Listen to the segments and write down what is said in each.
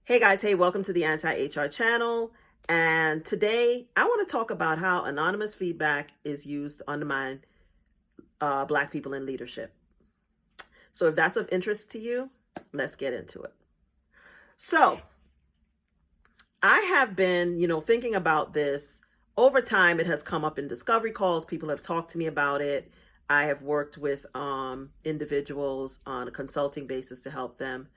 Hey guys, hey, welcome to the Anti-HR channel. And today I want to talk about how anonymous feedback is used to undermine Black people in leadership. So if that's of interest to you, let's get into it. So I have been, thinking about this over time. It has come up in discovery calls. People have talked to me about it. I have worked with individuals on a consulting basis to help them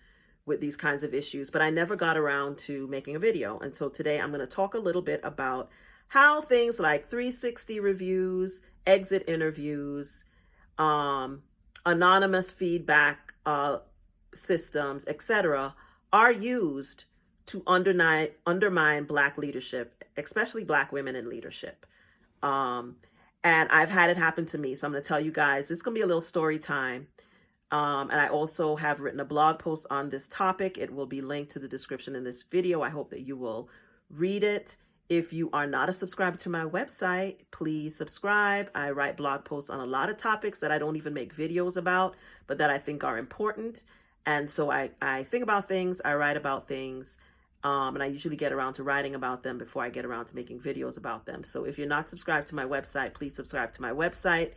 with these kinds of issues, but I never got around to making a video. And so today I'm going to talk a little bit about how things like 360 reviews, exit interviews, anonymous feedback systems, etc., are used to undermine Black leadership, especially Black women in leadership. And I've had it happen to me. So I'm going to tell you guys, it's going to be a little story time. And I also have written a blog post on this topic. It will be linked to the description in this video. I hope that you will read it. If you are not a subscriber to my website, please subscribe. I write blog posts on a lot of topics that I don't even make videos about, but that I think are important. And so I think about things, I write about things, and I usually get around to writing about them before I get around to making videos about them. So if you're not subscribed to my website, please subscribe to my website,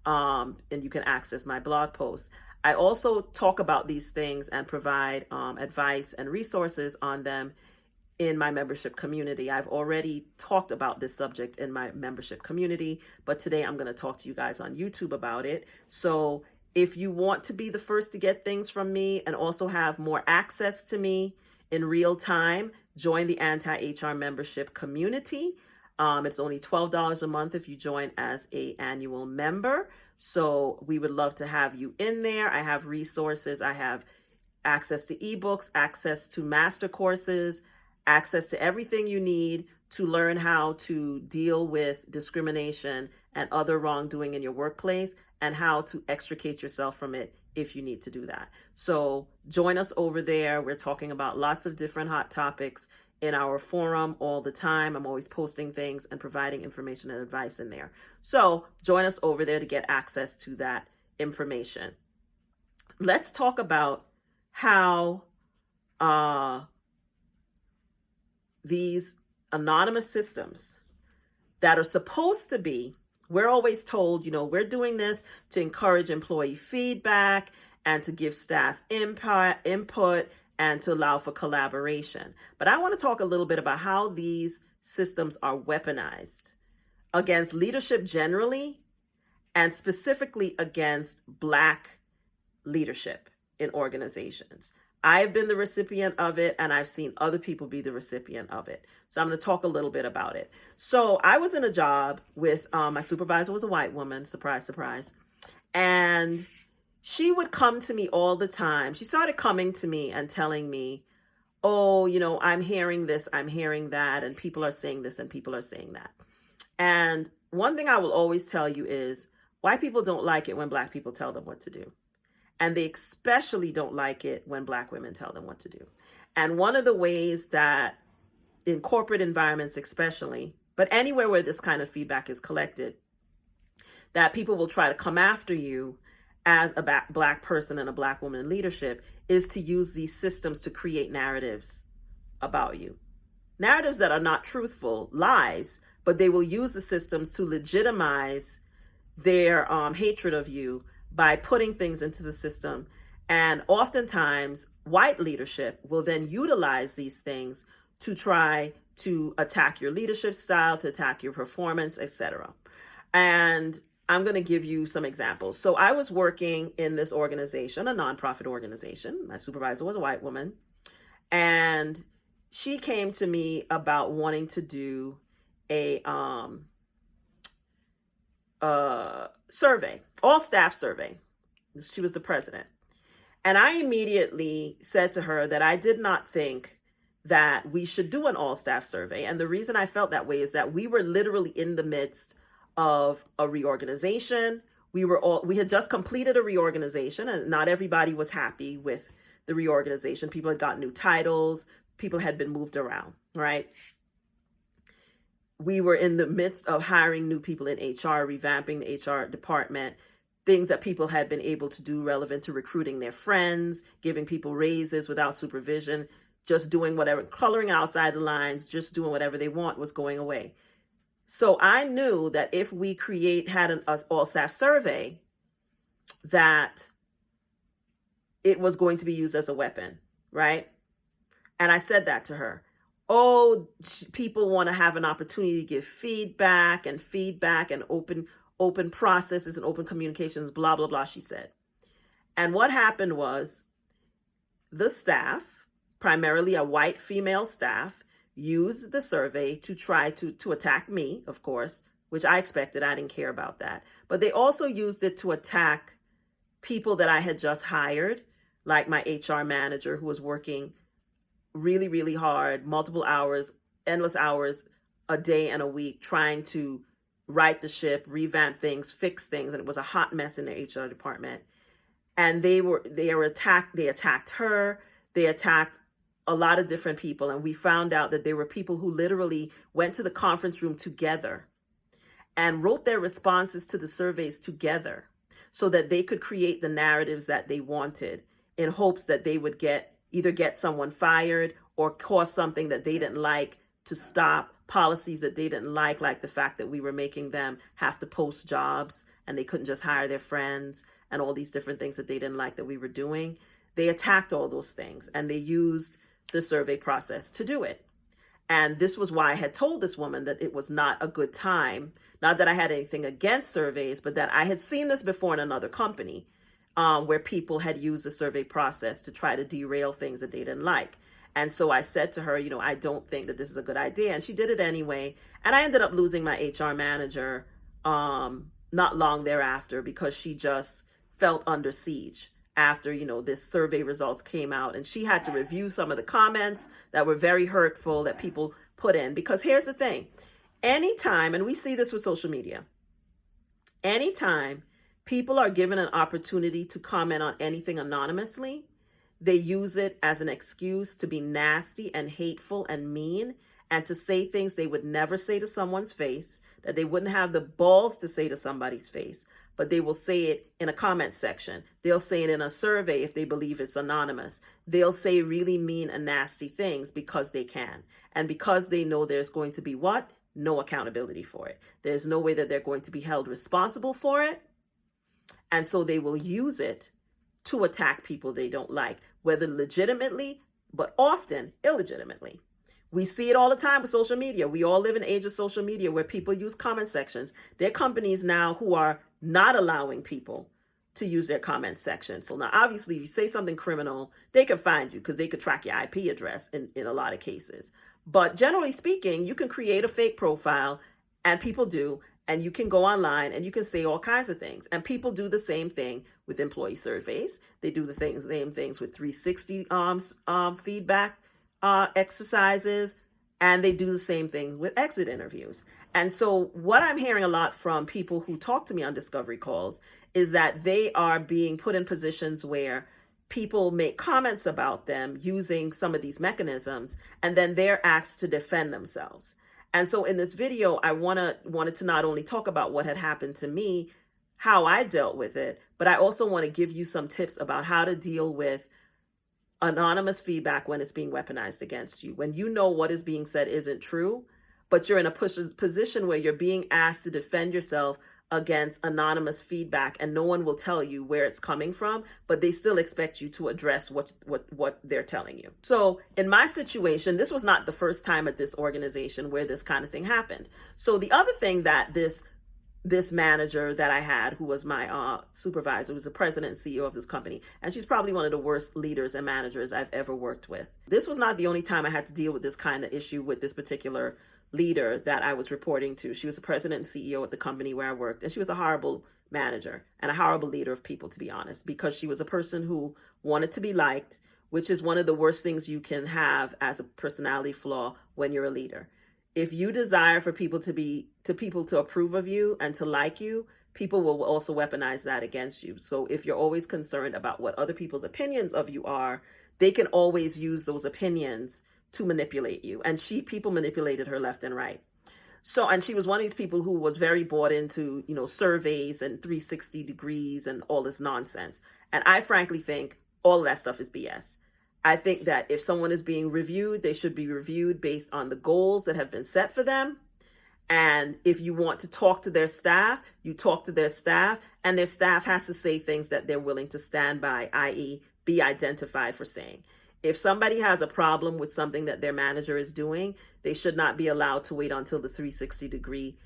and you can access my blog posts. I also talk about these things and provide advice and resources on them in my membership community. I've already talked about this subject in my membership community, but today I'm going to talk to you guys on YouTube about it. So if you want to be the first to get things from me and also have more access to me in real time, join the Anti-HR membership community. It's only $12 a month if you join as an annual member. So we would love to have you in there. I have resources. I have access to ebooks, access to master courses, access to everything you need to learn how to deal with discrimination and other wrongdoing in your workplace and how to extricate yourself from it if you need to do that. So join us over there. We're talking about lots of different hot topics in our forum all the time. I'm always posting things and providing information and advice in there. So join us over there to get access to that information. Let's talk about how these anonymous systems that are supposed to be, we're always told, we're doing this to encourage employee feedback and to give staff input and to allow for collaboration. But I want to talk a little bit about how these systems are weaponized against leadership generally and specifically against Black leadership in organizations. I've been the recipient of it and I've seen other people be the recipient of it. So I'm going to talk a little bit about it. So I was in a job with, my supervisor was a white woman, surprise, surprise. And she would come to me all the time. She started coming to me and telling me, oh, I'm hearing this, I'm hearing that, and people are saying this and people are saying that. And one thing I will always tell you is white people don't like it when Black people tell them what to do. And they especially don't like it when Black women tell them what to do. And one of the ways that in corporate environments especially, but anywhere where this kind of feedback is collected, that people will try to come after you as a Black person and a Black woman in leadership is to use these systems to create narratives about you. Narratives that are not truthful, lies, but they will use the systems to legitimize their hatred of you by putting things into the system. And oftentimes, white leadership will then utilize these things to try to attack your leadership style, to attack your performance, etc. And I'm going to give you some examples. So I was working in this organization, a nonprofit organization. My supervisor was a white woman. And she came to me about wanting to do a survey, all staff survey. She was the president. And I immediately said to her that I did not think that we should do an all staff survey. And the reason I felt that way is that we were literally in the midst of a reorganization. We had just completed a reorganization and not everybody was happy with the reorganization. People had got new titles. People had been moved around, right? We were in the midst of hiring new people in HR, revamping the HR department, things that people had been able to do relevant to recruiting their friends, giving people raises without supervision, just doing whatever, coloring outside the lines, just doing whatever they want was going away. So I knew that if we had an all staff survey, that it was going to be used as a weapon, right? And I said that to her. Oh, people want to have an opportunity to give feedback and open processes and open communications, blah, blah, blah, she said. And what happened was the staff, primarily a white female staff, used the survey to try to attack me, of course, which I expected. I didn't care about that. But they also used it to attack people that I had just hired, like my HR manager, who was working really, really hard, multiple hours, endless hours a day and a week, trying to right the ship, revamp things, fix things. And it was a hot mess in their HR department. And they attacked her. They attacked a lot of different people. And we found out that there were people who literally went to the conference room together and wrote their responses to the surveys together so that they could create the narratives that they wanted, in hopes that they would either get someone fired or cause something that they didn't like to stop, policies that they didn't like the fact that we were making them have to post jobs and they couldn't just hire their friends, and all these different things that they didn't like that we were doing. They attacked all those things, and they used the survey process to do it. And this was why I had told this woman that it was not a good time. Not that I had anything against surveys, but that I had seen this before in another company, where people had used the survey process to try to derail things that they didn't like. And so I said to her, I don't think that this is a good idea. And she did it anyway. And I ended up losing my HR manager not long thereafter, because she just felt under siege after, this survey results came out. And she had to review some of the comments that were very hurtful that people put in. Because here's the thing. Anytime, and we see this with social media, anytime people are given an opportunity to comment on anything anonymously, they use it as an excuse to be nasty and hateful and mean, and to say things they would never say to someone's face, that they wouldn't have the balls to say to somebody's face, but they will say it in a comment section. They'll say it in a survey if they believe it's anonymous. They'll say really mean and nasty things because they can. And because they know there's going to be what? No accountability for it. There's no way that they're going to be held responsible for it. And so they will use it to attack people they don't like, whether legitimately, but often illegitimately. We see it all the time with social media. We all live in an age of social media where people use comment sections. There are companies now who are not allowing people to use their comment sections. So now, obviously, if you say something criminal, they can find you because they could track your IP address in a lot of cases. But generally speaking, you can create a fake profile, and people do, and you can go online and you can say all kinds of things. And people do the same thing with employee surveys. They do the same things with 360 feedback exercises, and they do the same thing with exit interviews. And so what I'm hearing a lot from people who talk to me on discovery calls is that they are being put in positions where people make comments about them using some of these mechanisms, and then they're asked to defend themselves. And so in this video, I wanted to not only talk about what had happened to me, how I dealt with it, but I also want to give you some tips about how to deal with anonymous feedback when it's being weaponized against you. When you know what is being said isn't true, but you're in a position where you're being asked to defend yourself against anonymous feedback, and no one will tell you where it's coming from, but they still expect you to address what they're telling you. So in my situation, this was not the first time at this organization where this kind of thing happened. So the other thing that this manager that I had, who was my supervisor, was the president and CEO of this company, and she's probably one of the worst leaders and managers I've ever worked with. This was not the only time I had to deal with this kind of issue with this particular leader that I was reporting to. She was the president and CEO at the company where I worked, and she was a horrible manager and a horrible leader of people, to be honest, because she was a person who wanted to be liked, which is one of the worst things you can have as a personality flaw when you're a leader. If you desire for people to approve of you and to like you, people will also weaponize that against you. So if you're always concerned about what other people's opinions of you are, they can always use those opinions to manipulate you. And people manipulated her left and right. So, and she was one of these people who was very bought into, surveys and 360 degrees and all this nonsense. And I frankly think all of that stuff is BS. I think that if someone is being reviewed, they should be reviewed based on the goals that have been set for them. And if you want to talk to their staff, you talk to their staff, and their staff has to say things that they're willing to stand by, i.e., be identified for saying. If somebody has a problem with something that their manager is doing, they should not be allowed to wait until the 360-degree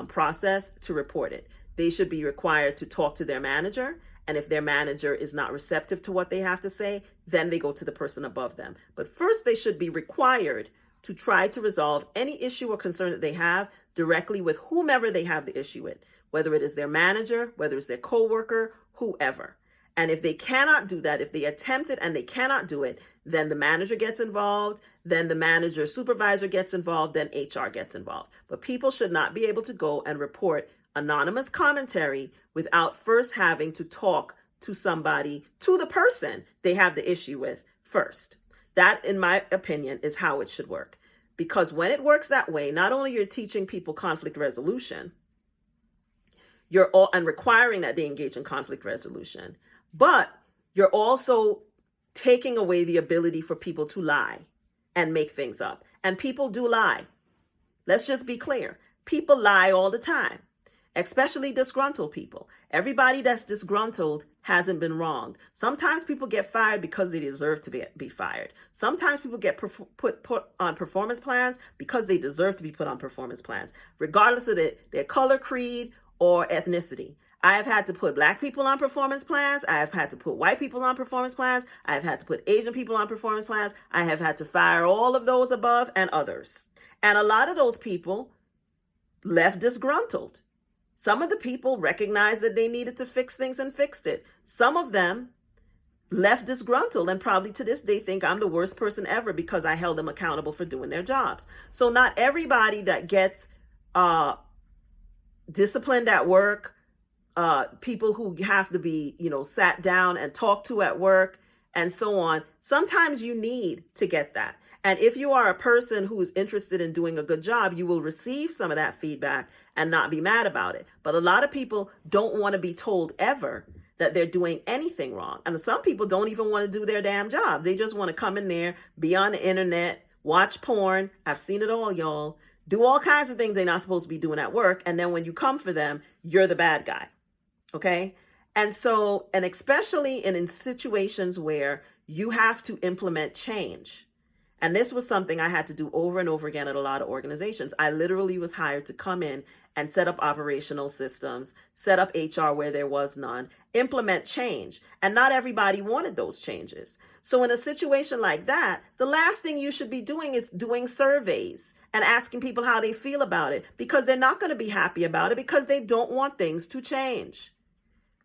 process to report it. They should be required to talk to their manager. And if their manager is not receptive to what they have to say, then they go to the person above them. But first, they should be required to try to resolve any issue or concern that they have directly with whomever they have the issue with, whether it is their manager, whether it's their coworker, whoever. And if they cannot do that, if they attempt it and they cannot do it, then the manager gets involved, then the manager supervisor gets involved, then HR gets involved. But people should not be able to go and report anonymous commentary without first having to talk to somebody, to the person they have the issue with first. That, in my opinion, is how it should work. Because when it works that way, not only you're teaching people conflict resolution, and requiring that they engage in conflict resolution, but you're also taking away the ability for people to lie and make things up. And people do lie. Let's just be clear. People lie all the time, especially disgruntled people. Everybody that's disgruntled hasn't been wronged. Sometimes people get fired because they deserve to be fired. Sometimes people get put on performance plans because they deserve to be put on performance plans, regardless of their color, creed, or ethnicity. I have had to put Black people on performance plans. I have had to put white people on performance plans. I have had to put Asian people on performance plans. I have had to fire all of those above and others. And a lot of those people left disgruntled. Some of the people recognized that they needed to fix things and fixed it. Some of them left disgruntled and probably to this day think I'm the worst person ever because I held them accountable for doing their jobs. So not everybody that gets disciplined at work, people who have to be, sat down and talked to at work and so on, sometimes you need to get that. And if you are a person who is interested in doing a good job, you will receive some of that feedback and not be mad about it. But a lot of people don't want to be told ever that they're doing anything wrong. And some people don't even want to do their damn job. They just want to come in there, be on the internet, watch porn. I've seen it all, y'all. Do all kinds of things they're not supposed to be doing at work. And then when you come for them, you're the bad guy. Okay? And especially in situations where you have to implement change. And this was something I had to do over and over again at a lot of organizations. I literally was hired to come in and set up operational systems, set up HR where there was none, implement change. And not everybody wanted those changes. So in a situation like that, the last thing you should be doing is doing surveys and asking people how they feel about it, because they're not going to be happy about it because they don't want things to change.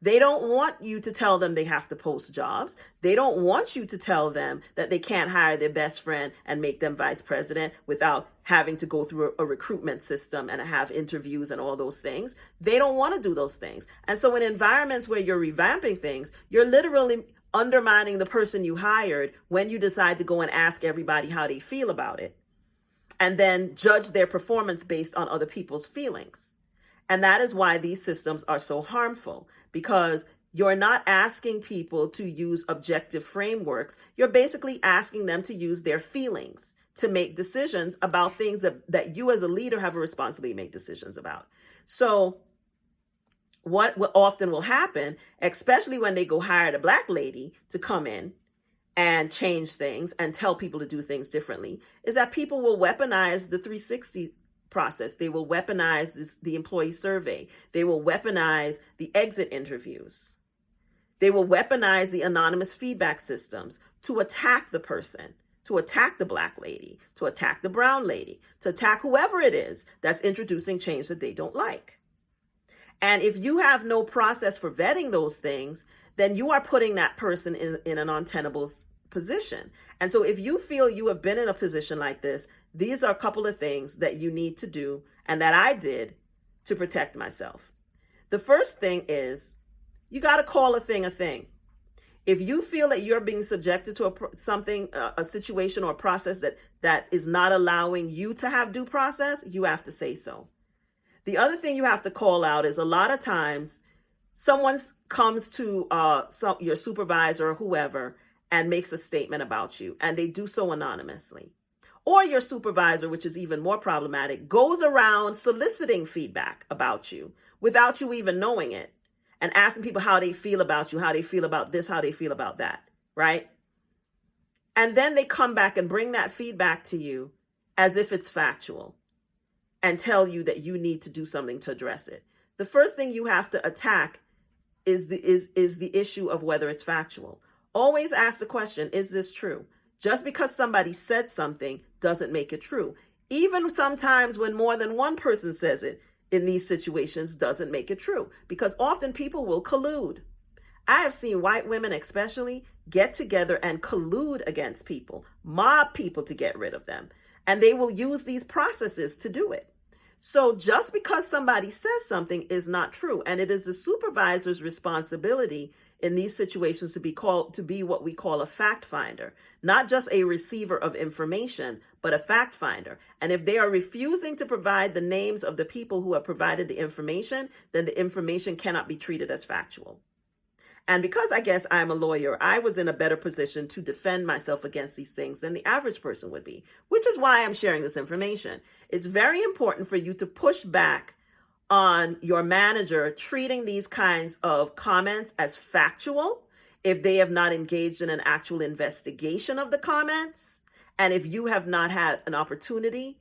They don't want you to tell them they have to post jobs. They don't want you to tell them that they can't hire their best friend and make them vice president without having to go through a recruitment system and have interviews and all those things. They don't want to do those things. And so in environments where you're revamping things, you're literally undermining the person you hired when you decide to go and ask everybody how they feel about it and then judge their performance based on other people's feelings. And that is why these systems are so harmful, because you're not asking people to use objective frameworks. You're basically asking them to use their feelings to make decisions about things that you as a leader have a responsibility to make decisions about. So what often will happen, especially when they go hire a Black lady to come in and change things and tell people to do things differently, is that people will weaponize the 360 process. They will weaponize the employee survey. They will weaponize the exit interviews. They will weaponize the anonymous feedback systems to attack the person, to attack the Black lady, to attack the brown lady, to attack whoever it is that's introducing change that they don't like. And if you have no process for vetting those things, then you are putting that person in an untenable position. And so if you feel you have been in a position like this, these are a couple of things that you need to do and that I did to protect myself. The first thing is you got to call a thing a thing. If you feel that you're being subjected to a situation or a process that is not allowing you to have due process, you have to say so. The other thing you have to call out is a lot of times someone comes to your supervisor or whoever and makes a statement about you, and they do so anonymously. Or your supervisor, which is even more problematic, goes around soliciting feedback about you without you even knowing it and asking people how they feel about you, how they feel about this, how they feel about that, right? And then they come back and bring that feedback to you as if it's factual and tell you that you need to do something to address it. The first thing you have to attack is the issue of whether it's factual. Always ask the question, is this true? Just because somebody said something doesn't make it true. Even sometimes when more than one person says it in these situations doesn't make it true, because often people will collude. I have seen white women especially get together and collude against people, mob people to get rid of them. And they will use these processes to do it. So just because somebody says something is not true. And it is the supervisor's responsibility in these situations to be what we call a fact finder, not just a receiver of information, but a fact finder. And if they are refusing to provide the names of the people who have provided the information, then the information cannot be treated as factual. And because I guess I'm a lawyer, I was in a better position to defend myself against these things than the average person would be, which is why I'm sharing this information. It's very important for you to push back on your manager treating these kinds of comments as factual if they have not engaged in an actual investigation of the comments, and if you have not had an opportunity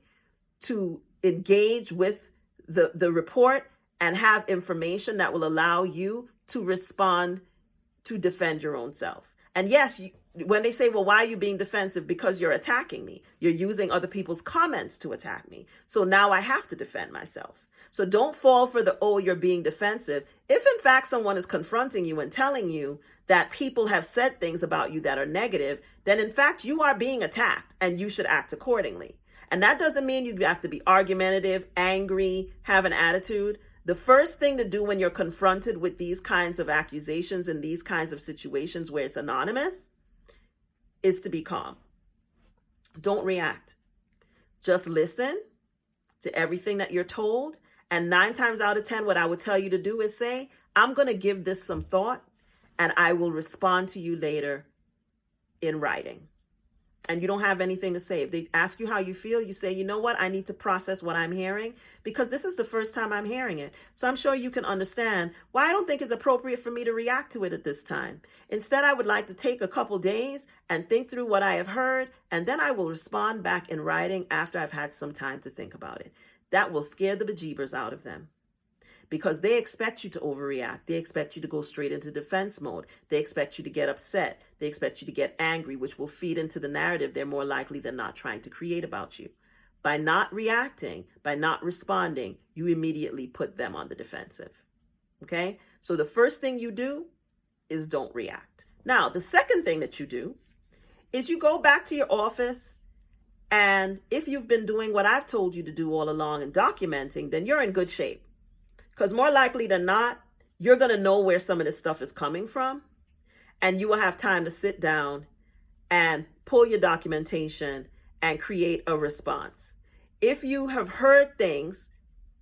to engage with the report and have information that will allow you to respond to defend your own self. And yes, when they say, well, why are you being defensive? Because you're attacking me. You're using other people's comments to attack me. So now I have to defend myself. So don't fall for the, oh, you're being defensive. If in fact someone is confronting you and telling you that people have said things about you that are negative, then in fact you are being attacked and you should act accordingly. And that doesn't mean you have to be argumentative, angry, have an attitude. The first thing to do when you're confronted with these kinds of accusations and these kinds of situations where it's anonymous is to be calm. Don't react. Just listen to everything that you're told. And 9 times out of 10, what I would tell you to do is say, I'm going to give this some thought and I will respond to you later in writing. And you don't have anything to say. If they ask you how you feel, you say, you know what? I need to process what I'm hearing because this is the first time I'm hearing it. So I'm sure you can understand why I don't think it's appropriate for me to react to it at this time. Instead, I would like to take a couple days and think through what I have heard, and then I will respond back in writing after I've had some time to think about it. That will scare the bejeebers out of them. Because they expect you to overreact. They expect you to go straight into defense mode. They expect you to get upset. They expect you to get angry, which will feed into the narrative they're more likely than not trying to create about you. By not reacting, by not responding, you immediately put them on the defensive. Okay? So the first thing you do is don't react. Now, the second thing that you do is you go back to your office, and if you've been doing what I've told you to do all along and documenting, then you're in good shape. Because more likely than not, you're going to know where some of this stuff is coming from, and you will have time to sit down and pull your documentation and create a response. If you have heard things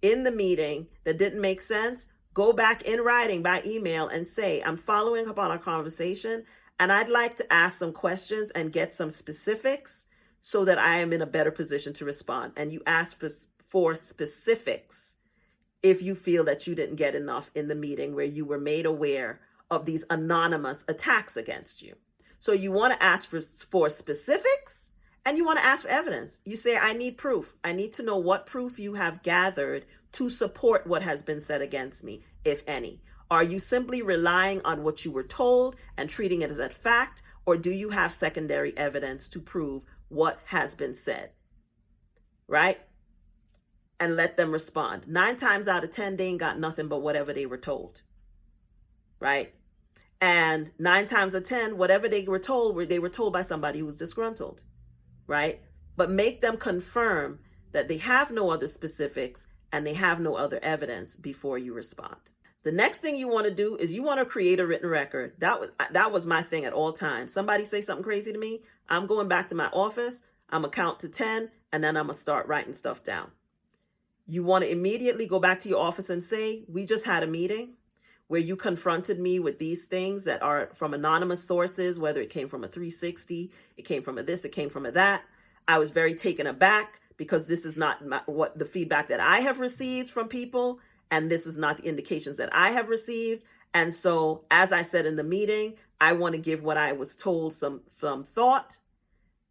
in the meeting that didn't make sense, go back in writing by email and say, I'm following up on our conversation, and I'd like to ask some questions and get some specifics so that I am in a better position to respond. And you ask for specifics if you feel that you didn't get enough in the meeting where you were made aware of these anonymous attacks against you. So you want to ask for specifics, and you want to ask for evidence. You say, I need proof. I need to know what proof you have gathered to support what has been said against me, if any. Are you simply relying on what you were told and treating it as a fact, or do you have secondary evidence to prove what has been said? Right? And let them respond. 9 times out of 10, they ain't got nothing but whatever they were told, right? And 9 times out of 10, whatever they were told by somebody who was disgruntled, right? But make them confirm that they have no other specifics and they have no other evidence before you respond. The next thing you want to do is you want to create a written record. That was my thing at all times. Somebody say something crazy to me, I'm going back to my office, I'm going to count to 10, and then I'm going to start writing stuff down. You want to immediately go back to your office and say, we just had a meeting. where you confronted me with these things that are from anonymous sources, whether it came from a 360, it came from a this, it came from a that. I was very taken aback because this is not what the feedback that I have received from people, and this is not the indications that I have received. And so, as I said in the meeting, I want to give what I was told some thought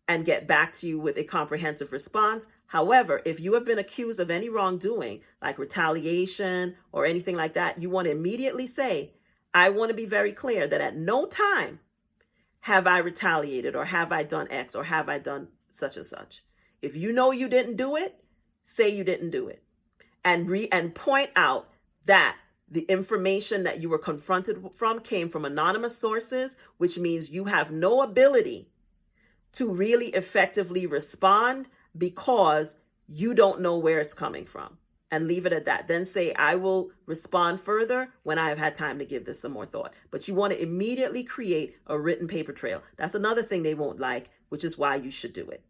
and get back to you with a comprehensive response. However, if you have been accused of any wrongdoing, like retaliation or anything like that, you want to immediately say, I want to be very clear that at no time have I retaliated, or have I done X, or have I done such and such. If you know you didn't do it, say you didn't do it. And point out that the information that you were confronted from came from anonymous sources, which means you have no ability to really effectively respond because you don't know where it's coming from, and leave it at that. Then say, I will respond further when I have had time to give this some more thought. But you want to immediately create a written paper trail. That's another thing they won't like, which is why you should do it.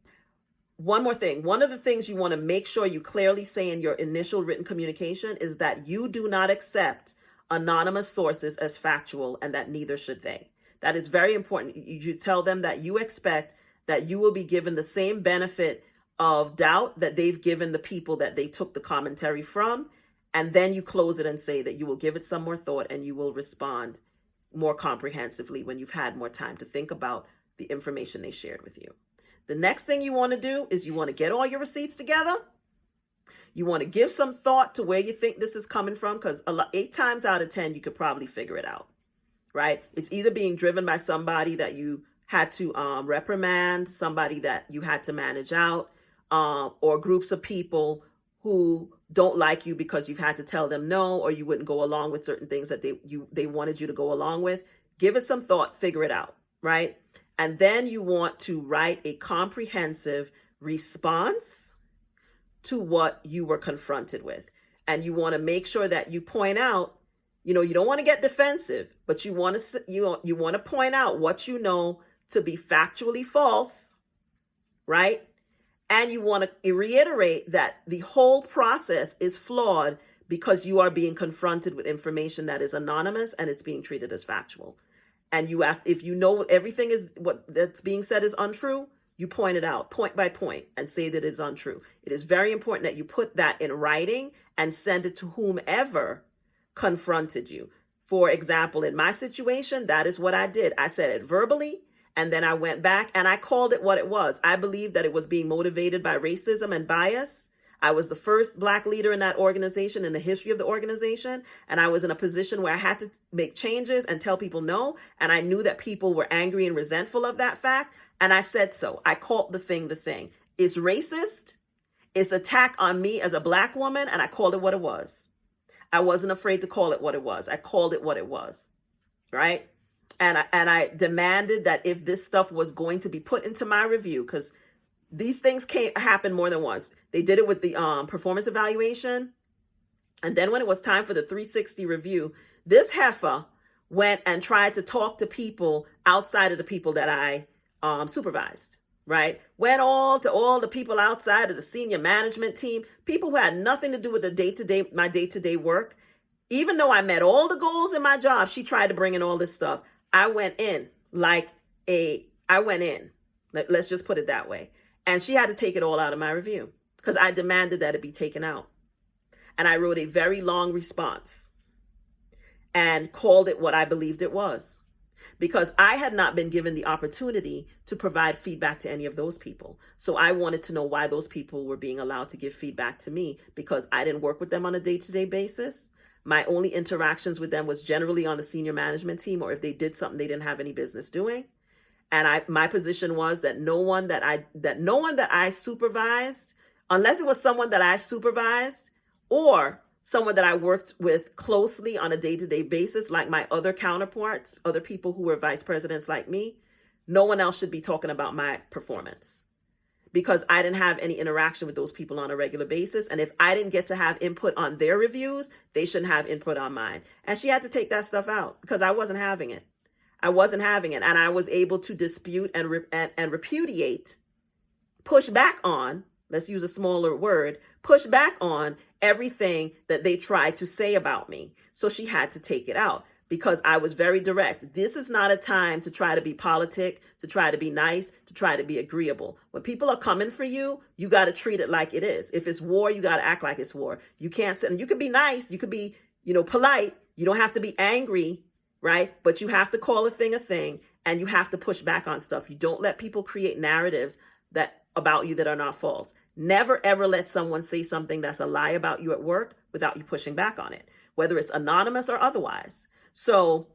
One more thing. One of the things you want to make sure you clearly say in your initial written communication is that you do not accept anonymous sources as factual, and that neither should they. That is very important. You tell them that you expect that you will be given the same benefit of doubt that they've given the people that they took the commentary from. And then you close it and say that you will give it some more thought and you will respond more comprehensively when you've had more time to think about the information they shared with you. The next thing you want to do is you want to get all your receipts together. You want to give some thought to where you think this is coming from, because 8 times out of 10, you could probably figure it out, right? It's either being driven by somebody that you had to reprimand, somebody that you had to manage out, or groups of people who don't like you because you've had to tell them no, or you wouldn't go along with certain things that they wanted you to go along with. Give it some thought, figure it out, right? And then you want to write a comprehensive response to what you were confronted with. And you want to make sure that you point out, you don't want to get defensive, but you want to point out what you know to be factually false, right? And you want to reiterate that the whole process is flawed because you are being confronted with information that is anonymous and it's being treated as factual. And if you know everything is what that's being said is untrue, you point it out point by point and say that it's untrue. It is very important that you put that in writing and send it to whomever confronted you. For example, in my situation, that is what I did. I said it verbally, and then I went back and I called it what it was. I believed that it was being motivated by racism and bias. I was the first Black leader in that organization, in the history of the organization. And I was in a position where I had to make changes and tell people no. And I knew that people were angry and resentful of that fact. And I said so. I called the thing. It's racist. It's attack on me as a Black woman. And I called it what it was. I wasn't afraid to call it what it was. I called it what it was. Right? And I demanded that if this stuff was going to be put into my review, because these things happen more than once. They did it with the performance evaluation. And then when it was time for the 360 review, this heifer went and tried to talk to people outside of the people that I supervised, right? Went to all the people outside of the senior management team, people who had nothing to do with my day-to-day work. Even though I met all the goals in my job, she tried to bring in all this stuff. I went in. Let's just put it that way. And she had to take it all out of my review because I demanded that it be taken out. And I wrote a very long response and called it what I believed it was, because I had not been given the opportunity to provide feedback to any of those people. So I wanted to know why those people were being allowed to give feedback to me, because I didn't work with them on a day-to-day basis. My only interactions with them was generally on the senior management team, or if they did something they didn't have any business doing. And my position was that no one that I supervised, unless it was someone that I supervised or someone that I worked with closely on a day-to-day basis, like my other counterparts, other people who were vice presidents like me, no one else should be talking about my performance, because I didn't have any interaction with those people on a regular basis. And if I didn't get to have input on their reviews, they shouldn't have input on mine. And she had to take that stuff out because I wasn't having it. And I was able to dispute and repudiate, push back on let's use a smaller word, push back on everything that they tried to say about me. So she had to take it out because I was very direct. This is not a time to try to be politic, to try to be nice, to try to be agreeable. When people are coming for you, you got to treat it like it is. If it's war, you got to act like it's war. You can't sit, and you could be nice, you could be, polite. You don't have to be angry, right? But you have to call a thing, and you have to push back on stuff. You don't let people create narratives that about you that are not false. Never, ever let someone say something that's a lie about you at work without you pushing back on it, whether it's anonymous or otherwise. So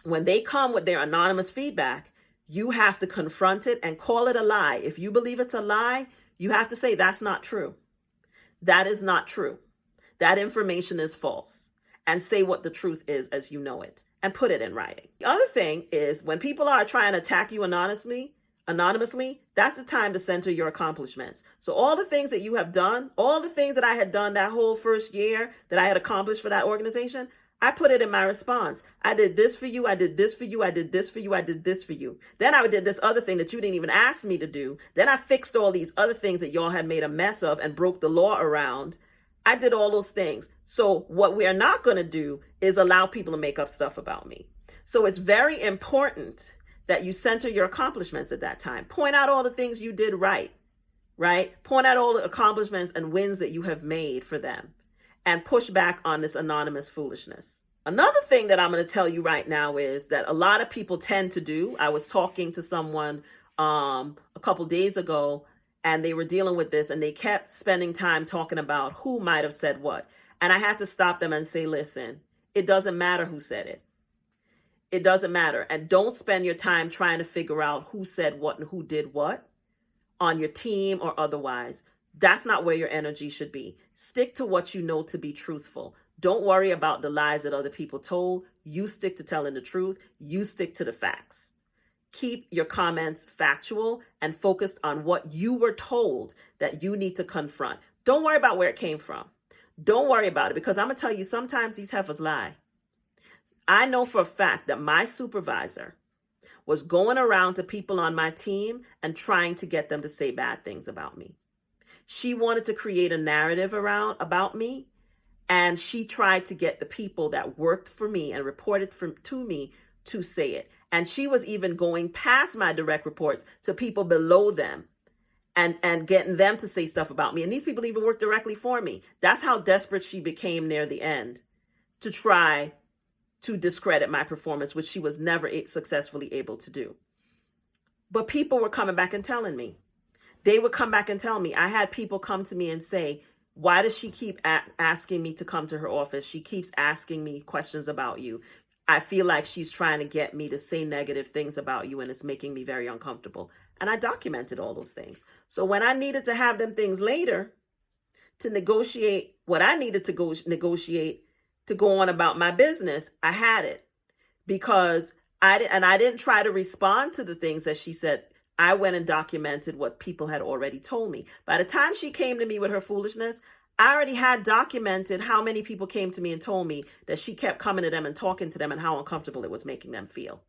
when they come with their anonymous feedback, you have to confront it and call it a lie. If you believe it's a lie, you have to say that's not true. That is not true. That information is false. And say what the truth is as you know it and put it in writing. The other thing is when people are trying to attack you anonymously, that's the time to center your accomplishments. So all the things that you have done, all the things that I had done that whole first year that I had accomplished for that organization, I put it in my response. I did this for you. I did this for you. I did this for you. I did this for you. Then I did this other thing that you didn't even ask me to do. Then I fixed all these other things that y'all had made a mess of and broke the law around. I did all those things. So what we are not going to do is allow people to make up stuff about me. So it's very important that you center your accomplishments at that time. Point out all the things you did right? Point out all the accomplishments and wins that you have made for them and push back on this anonymous foolishness. Another thing that I'm going to tell you right now is that a lot of people tend to do. I was talking to someone a couple days ago, and they were dealing with this, and they kept spending time talking about who might have said what. And I had to stop them and say, listen, it doesn't matter who said it. It doesn't matter. And don't spend your time trying to figure out who said what and who did what on your team or otherwise. That's not where your energy should be. Stick to what you know to be truthful. Don't worry about the lies that other people told. You stick to telling the truth. You stick to the facts. Keep your comments factual and focused on what you were told that you need to confront. Don't worry about where it came from. Don't worry about it, because I'm going to tell you, sometimes these heifers lie. I know for a fact that my supervisor was going around to people on my team and trying to get them to say bad things about me. She wanted to create a narrative about me, and she tried to get the people that worked for me and reported to me to say it. And she was even going past my direct reports to people below them and getting them to say stuff about me. And these people even worked directly for me. That's how desperate she became near the end to try to discredit my performance, which she was never successfully able to do. But people were coming back and telling me. They would come back and tell me. I had people come to me and say, why does she keep asking me to come to her office? She keeps asking me questions about you. I feel like she's trying to get me to say negative things about you, and it's making me very uncomfortable. And I documented all those things. So when I needed to have them things later to negotiate what I needed to negotiate to go on about my business, I had it, because I didn't try to respond to the things that she said. I went and documented what people had already told me. By the time she came to me with her foolishness, I already had documented how many people came to me and told me that she kept coming to them and talking to them and how uncomfortable it was making them feel,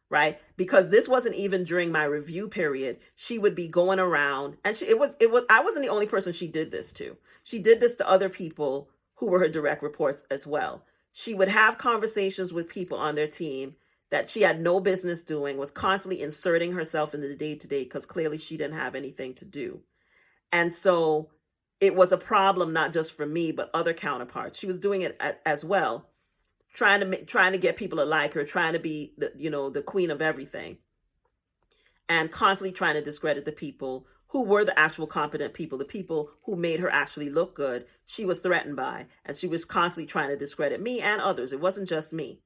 right? Because this wasn't even during my review period. She would be going around, and I wasn't the only person she did this to. She did this to other people who were her direct reports as well. She would have conversations with people on their team that she had no business doing, was constantly inserting herself into the day-to-day because clearly she didn't have anything to do. And so it was a problem, not just for me, but other counterparts. She was doing it as well, trying to get people to like her, trying to be the queen of everything, and constantly trying to discredit the people who were the actual competent people, the people who made her actually look good. She was threatened by, and she was constantly trying to discredit me and others. It wasn't just me.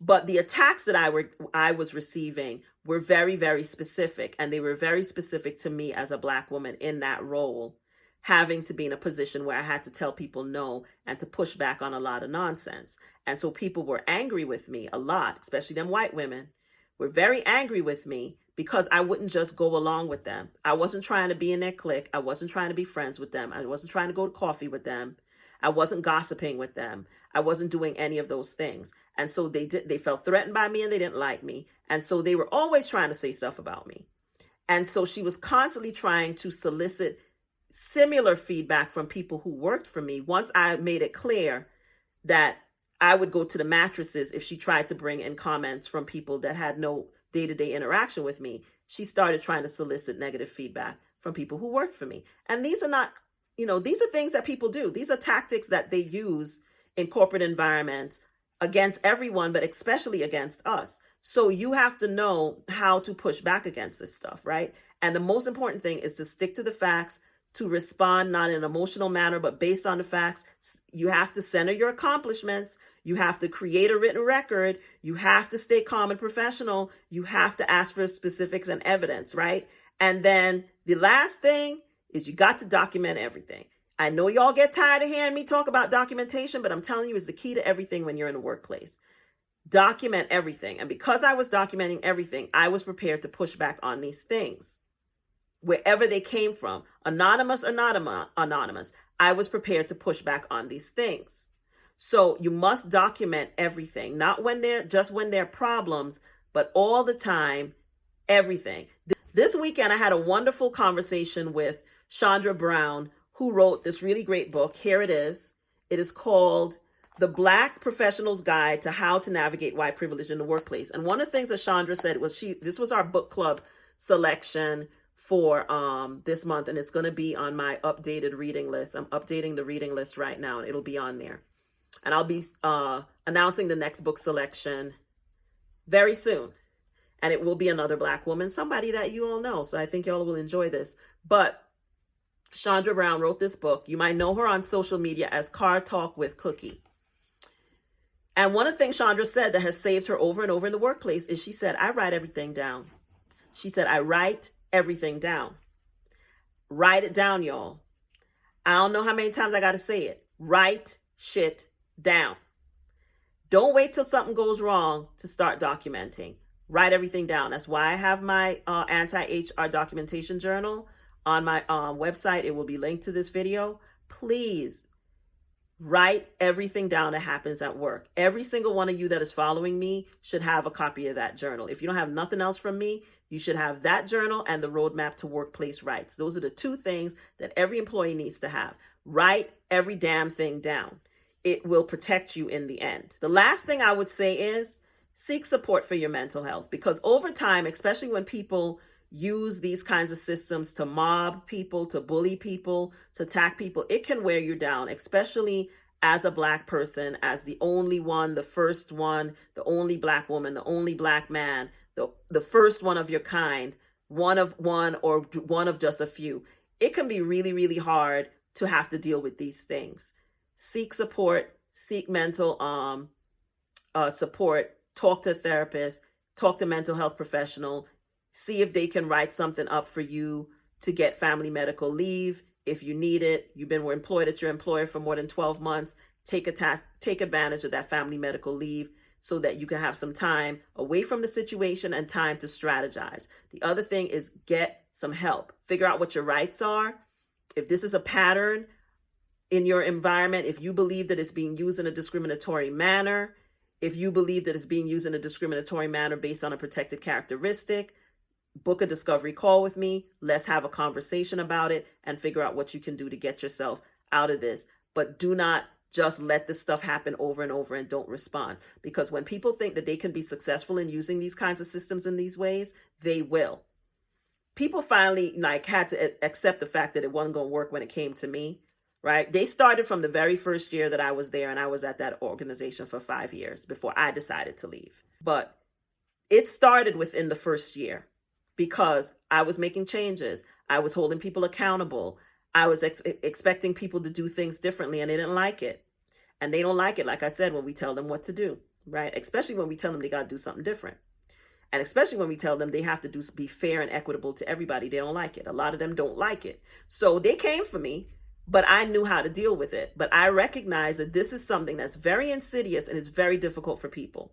But the attacks that I was receiving were very, very specific, and they were very specific to me as a Black woman in that role, having to be in a position where I had to tell people no and to push back on a lot of nonsense. And so people were angry with me a lot, especially them white women, were very angry with me because I wouldn't just go along with them. I wasn't trying to be in their clique. I wasn't trying to be friends with them. I wasn't trying to go to coffee with them. I wasn't gossiping with them. I wasn't doing any of those things. And so they felt threatened by me, and they didn't like me. And so they were always trying to say stuff about me. And so she was constantly trying to solicit similar feedback from people who worked for me. Once I made it clear that I would go to the mattresses if she tried to bring in comments from people that had no day-to-day interaction with me, she started trying to solicit negative feedback from people who worked for me. And these are not, these are things that people do. These are tactics that they use in corporate environments against everyone, but especially against us. So you have to know how to push back against this stuff, right? And the most important thing is to stick to the facts, to respond not in an emotional manner, but based on the facts. You have to center your accomplishments. You have to create a written record. You have to stay calm and professional. You have to ask for specifics and evidence, right? And then the last thing is you got to document everything. I know y'all get tired of hearing me talk about documentation, but I'm telling you, it's the key to everything when you're in the workplace. Document everything. And because I was documenting everything, I was prepared to push back on these things. Wherever they came from, anonymous or not anonymous, I was prepared to push back on these things. So you must document everything, not when they're problems, but all the time, everything. This weekend, I had a wonderful conversation with Chandra Brown, who wrote this really great book. Here it is. It is called The Black Professional's Guide to How to Navigate White Privilege in the Workplace. And one of the things that Chandra said was this was our book club selection for this month, and it's going to be on my updated reading list. I'm updating the reading list right now, and it'll be on there. And I'll be announcing the next book selection very soon. And it will be another Black woman, somebody that you all know. So I think y'all will enjoy this. But Chandra Brown wrote this book. You might know her on social media as Car Talk with Cookie. And one of the things Chandra said that has saved her over and over in the workplace is she said, I write everything down. She said, I write everything down. Write it down, y'all. I don't know how many times I got to say it. Write shit down. Don't wait till something goes wrong to start documenting. Write everything down. That's why I have my AntiHR documentation journal on my website. It will be linked to this video. Please write everything down that happens at work. Every single one of you that is following me should have a copy of that journal. If you don't have nothing else from me, you should have that journal and the roadmap to workplace rights. Those are the two things that every employee needs to have. Write every damn thing down. It will protect you in the end. The last thing I would say is seek support for your mental health, because over time, especially when people use these kinds of systems to mob people, to bully people, to attack people, it can wear you down, especially as a Black person, as the only one, the first one, the only Black woman, the only Black man, the first one of your kind, one of one or one of just a few. It can be really, really hard to have to deal with these things. Seek support, seek mental support, talk to a therapist, talk to a mental health professional, see if they can write something up for you to get family medical leave. If you need it, you've been employed at your employer for more than 12 months, take advantage of that family medical leave so that you can have some time away from the situation and time to strategize. The other thing is get some help. Figure out what your rights are. If this is a pattern in your environment, if you believe that it's being used in a discriminatory manner, if you believe that it's being used in a discriminatory manner based on a protected characteristic, book a discovery call with me. Let's have a conversation about it and figure out what you can do to get yourself out of this. But do not just let this stuff happen over and over and don't respond. Because when people think that they can be successful in using these kinds of systems in these ways, they will. People finally had to accept the fact that it wasn't going to work when it came to me, right? They started from the very first year that I was there, and I was at that organization for 5 years before I decided to leave. But it started within the first year because I was making changes. I was holding people accountable. I was expecting people to do things differently, and they didn't like it. And they don't like it, like I said, when we tell them what to do, right? Especially when we tell them they got to do something different. And especially when we tell them they have to be fair and equitable to everybody. They don't like it. A lot of them don't like it. So they came for me, but I knew how to deal with it. But I recognize that this is something that's very insidious and it's very difficult for people.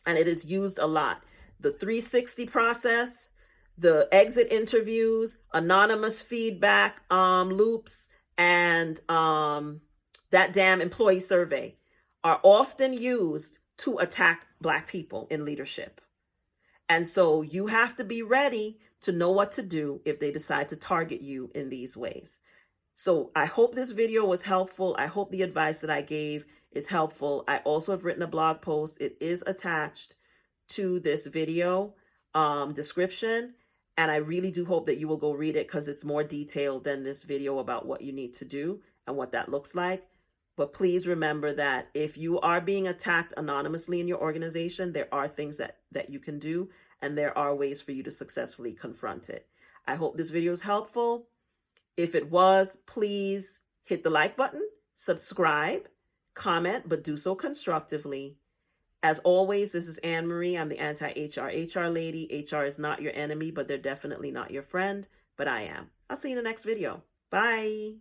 And it is used a lot. The 360 process, the exit interviews, anonymous feedback loops, and that damn employee survey are often used to attack Black people in leadership. And so you have to be ready to know what to do if they decide to target you in these ways. So I hope this video was helpful. I hope the advice that I gave is helpful. I also have written a blog post. It is attached to this video description. And I really do hope that you will go read it because it's more detailed than this video about what you need to do and what that looks like. But please remember that if you are being attacked anonymously in your organization, there are things that you can do, and there are ways for you to successfully confront it. I hope this video is helpful. If it was, please hit the like button, subscribe, comment, but do so constructively. As always, this is Anne Marie. I'm the anti-HR HR lady. HR is not your enemy, but they're definitely not your friend, but I am. I'll see you in the next video. Bye.